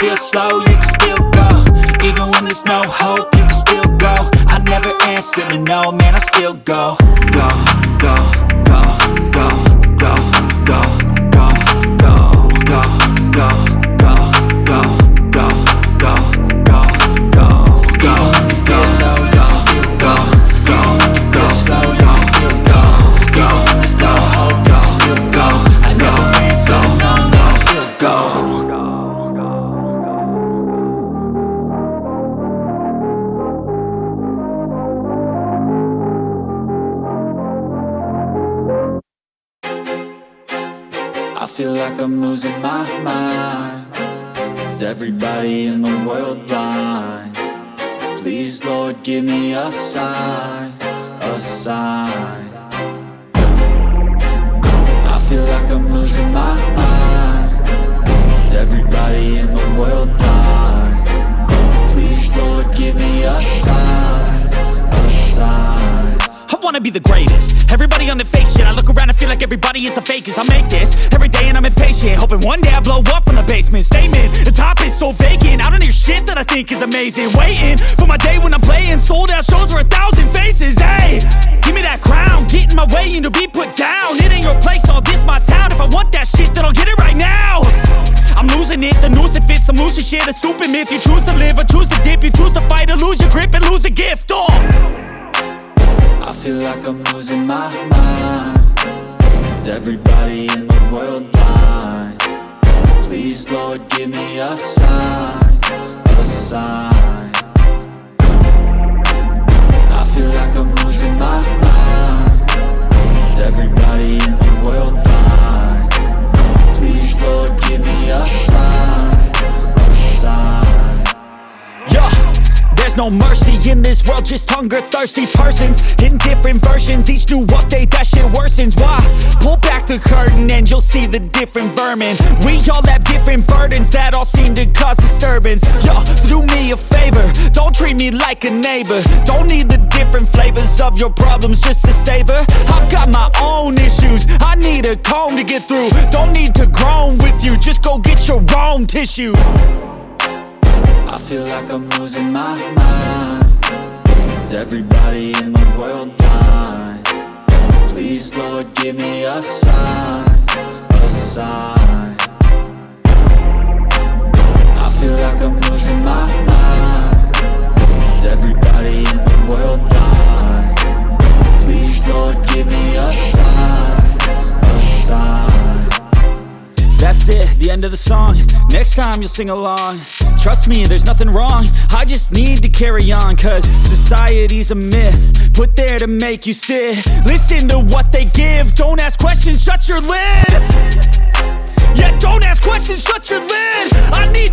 feel slow, you can still go. Even when there's no hope, you can still go. I never answer to no, man, I still go. Go, go, go, go, go, go, go, go, go, go, go, go, go, go, go, go, go. Feel low, you can still go. Go, feel slow, you can still go. Go, there's no hope, you can still go. I never answer to no, man, I still go. I feel like I'm losing my mind. Is everybody in the world blind? Please, Lord, give me a sign, a sign. I feel like I'm losing my mind. Is everybody in the world blind? Please, Lord, give me a sign, a sign. I wanna be the greatest. Everybody on the fake shit. I look around and feel like everybody is the fakest. I make this every day and I'm impatient, hoping one day I blow up from the basement. Statement, the top is so vacant. I don't hear shit that I think is amazing. Waiting for my day when I'm playing sold out shows for 1,000 faces. Hey, give me that crown, get in my way and to be put down. It ain't your place, all this my town. If I want that shit, then I'll get it right now. I'm losing it, the noose it fits. I'm losing shit, a stupid myth. You choose to live or choose to dip. You choose to fight or lose your grip and lose a gift. I feel like I'm losing my mind. Is everybody in the world blind? Please, Lord, give me a sign, a sign. I feel like I'm losing my mind. Is everybody in the world blind? Please, Lord, give me a sign, a sign. Yeah. There's no mercy in this world, just hunger-thirsty persons in different versions. Each new update, that shit worsens. Why? Pull back the curtain and you'll see the different vermin. We all have different burdens that all seem to cause disturbance. Yo, so do me a favor, don't treat me like a neighbor. Don't need the different flavors of your problems just to savor. I've got my own issues, I need a comb to get through. Don't need to groan with you, just go get your own tissue. I feel like I'm losing my mind. Is everybody in the world blind? Please, Lord, give me a sign, a sign. I feel like I'm losing my mind. Is everybody in the world blind? Please, Lord, give me a sign, a sign. That's it, the end of the song. Next time you'll sing along. Trust me, there's nothing wrong. I just need to carry on, cause society's a myth put there to make you sit. Listen to what they give. Don't ask questions, shut your lid. Yeah, don't ask questions, shut your lid. I need